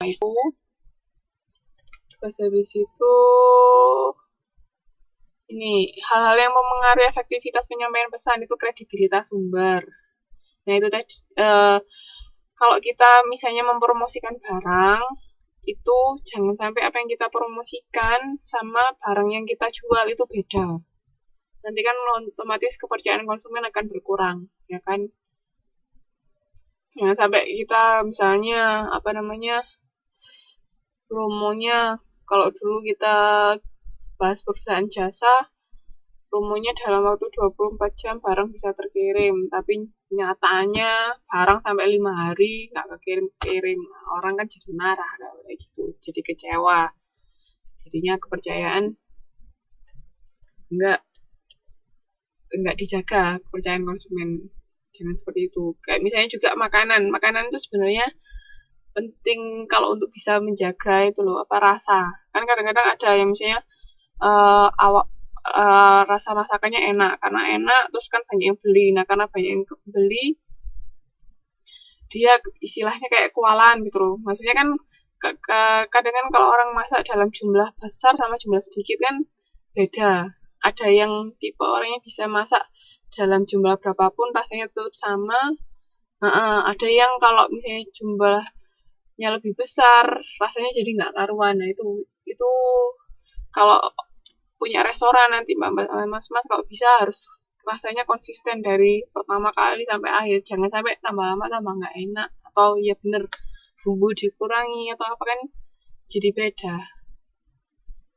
itu. Terus habis itu ini hal-hal yang mempengaruhi efektivitas penyampaian pesan itu kredibilitas sumber. Nah itu tadi kalau kita misalnya mempromosikan barang itu jangan sampai apa yang kita promosikan sama barang yang kita jual itu beda. Nanti kan otomatis kepercayaan konsumen akan berkurang, ya kan? Jangan sampai kita misalnya promonya kalau dulu kita bahas perusahaan jasa, promonya dalam waktu 24 jam barang bisa terkirim, tapi nyatanya barang sampai 5 hari nggak kekirim-kirim. Orang kan jadi marah kayak gitu, jadi kecewa. Jadinya kepercayaan nggak nggak dijaga, kepercayaan konsumen. Jangan seperti itu. Kayak misalnya juga makanan itu sebenarnya penting kalau untuk bisa menjaga itu loh rasa. Kan kadang-kadang ada yang misalnya rasa masakannya enak karena enak terus kan banyak yang beli. Nah karena banyak yang beli dia istilahnya kayak kualan gitu loh. Maksudnya kan kadang kan kalau orang masak dalam jumlah besar sama jumlah sedikit kan beda. Ada yang tipe orangnya bisa masak dalam jumlah berapapun rasanya tetap sama. Ada yang kalau misalnya jumlahnya lebih besar rasanya jadi nggak karuan. Nah itu kalau punya restoran nanti mas kalau bisa harus rasanya konsisten dari pertama kali sampai akhir, jangan sampai tambah lama tambah nggak enak atau ya bener bumbu dikurangi atau apa kan jadi beda,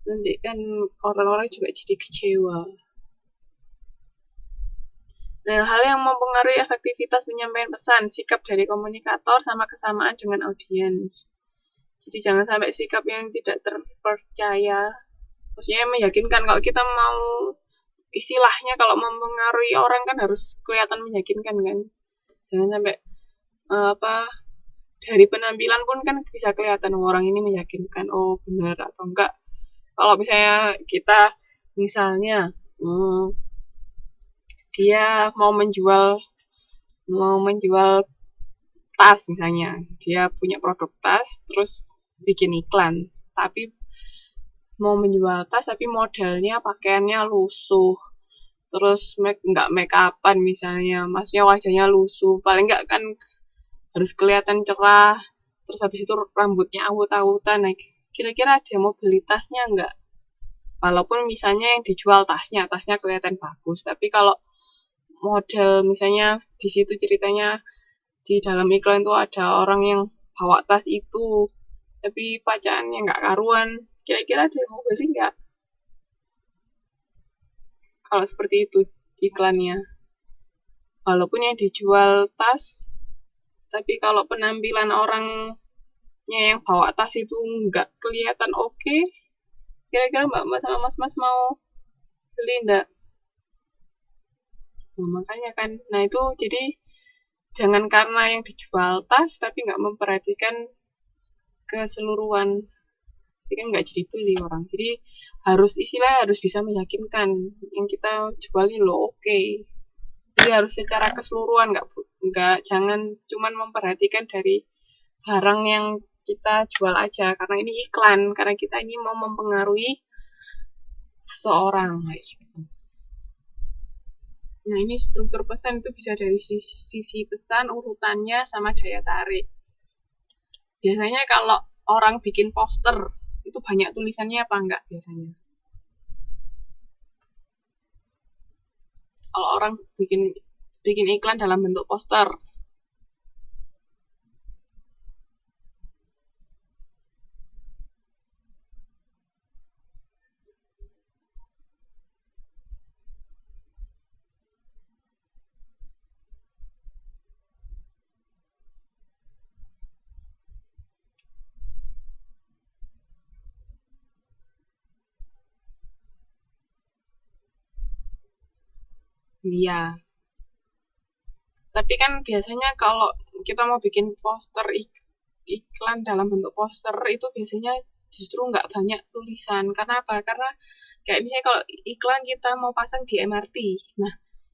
nanti kan orang-orang juga jadi kecewa. Nah, hal yang mempengaruhi efektivitas penyampaian pesan, sikap dari komunikator sama kesamaan dengan audiens. Jadi jangan sampai sikap yang tidak terpercaya, maksudnya meyakinkan. Kalau kita mau istilahnya kalau mempengaruhi orang kan harus kelihatan meyakinkan kan. Jangan sampai dari penampilan pun kan bisa kelihatan orang ini meyakinkan, oh benar atau enggak. Kalau misalnya kita misalnya dia mau menjual tas misalnya, dia punya produk tas terus bikin iklan, tapi mau menjual tas tapi modelnya pakaiannya lusuh, terus nggak make upan misalnya, maksudnya wajahnya lusuh, paling nggak kan harus kelihatan cerah, terus habis itu rambutnya awut-awutan. Nah, kira-kira ada yang mau beli tasnya nggak? Walaupun misalnya yang dijual tasnya kelihatan bagus, tapi kalau model misalnya di situ ceritanya di dalam iklan itu ada orang yang bawa tas itu, tapi pacarannya nggak karuan, kira-kira ada yang mau beli nggak? Kalau seperti itu iklannya, walaupun yang dijual tas, tapi kalau penampilan orangnya yang bawa tas itu nggak kelihatan oke, kira-kira mbak-mbak sama mas-mas mau beli nggak? Nah, makanya kan, nah itu jadi jangan karena yang dijual tas tapi nggak memperhatikan keseluruhan, jadi kan nggak jadi beli orang. Jadi harus bisa meyakinkan yang kita jual ini loh oke. Jadi harus secara keseluruhan, nggak jangan cuman memperhatikan dari barang yang kita jual aja karena ini iklan, karena kita ini mau mempengaruhi seseorang kayak gitu. Nah ini struktur pesan itu bisa dari sisi pesan, urutannya, sama daya tarik. Biasanya kalau orang bikin poster itu banyak tulisannya apa enggak biasanya? Kalau orang bikin iklan dalam bentuk poster, iya. Tapi kan biasanya kalau kita mau bikin poster iklan dalam bentuk poster itu biasanya justru nggak banyak tulisan. Karena apa? Karena kayak misalnya kalau iklan kita mau pasang di MRT. Nah,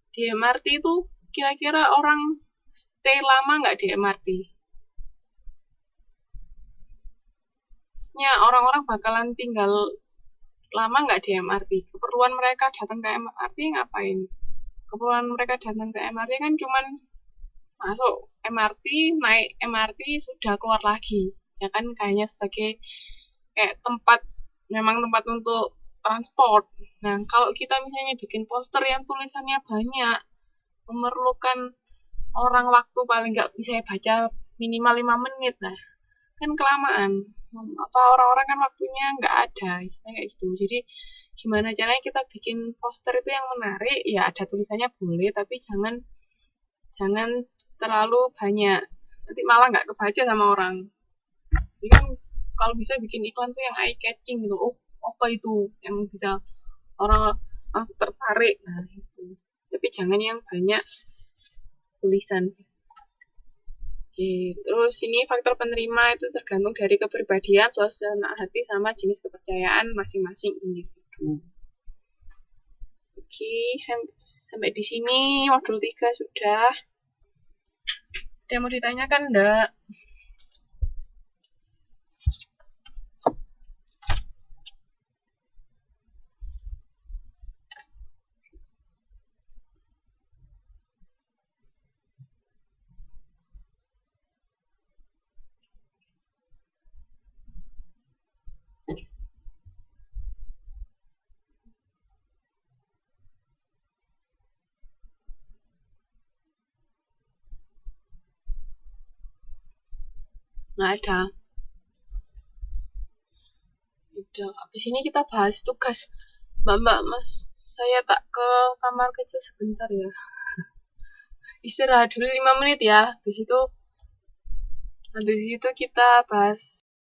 di MRT itu kira-kira orang stay lama nggak di MRT? Maksudnya orang-orang bakalan tinggal lama nggak di MRT? Keperluan mereka datang ke MRT ngapain? Keperluan mereka datang ke MRT kan cuman masuk MRT, naik MRT, sudah keluar lagi. Ya kan kayaknya sebagai kayak tempat, memang tempat untuk transport. Nah, kalau kita misalnya bikin poster yang tulisannya banyak, memerlukan orang waktu paling nggak bisa baca minimal 5 menit, nah kan kelamaan. Apa orang-orang kan waktunya nggak ada, istilahnya kayak gitu. Jadi gimana caranya kita bikin poster itu yang menarik, ya ada tulisannya boleh, tapi jangan jangan terlalu banyak. Nanti malah nggak kebaca sama orang. Jadi kan kalau bisa bikin iklan tuh yang eye catching gitu. Oh, apa itu yang bisa orang tertarik. Nah, itu. Tapi jangan yang banyak tulisan. Oke, terus ini faktor penerima itu tergantung dari kepribadian, suasana hati, sama jenis kepercayaan masing-masing individu. Oke, sampai di sini modul 3 sudah. Ada yang mau ditanyakan enggak? Nggak ada. Udah, habis ini kita bahas tugas. Mbak, Mas, saya tak ke kamar kecil sebentar ya. Istirahat dulu 5 menit ya. Habis itu kita bahas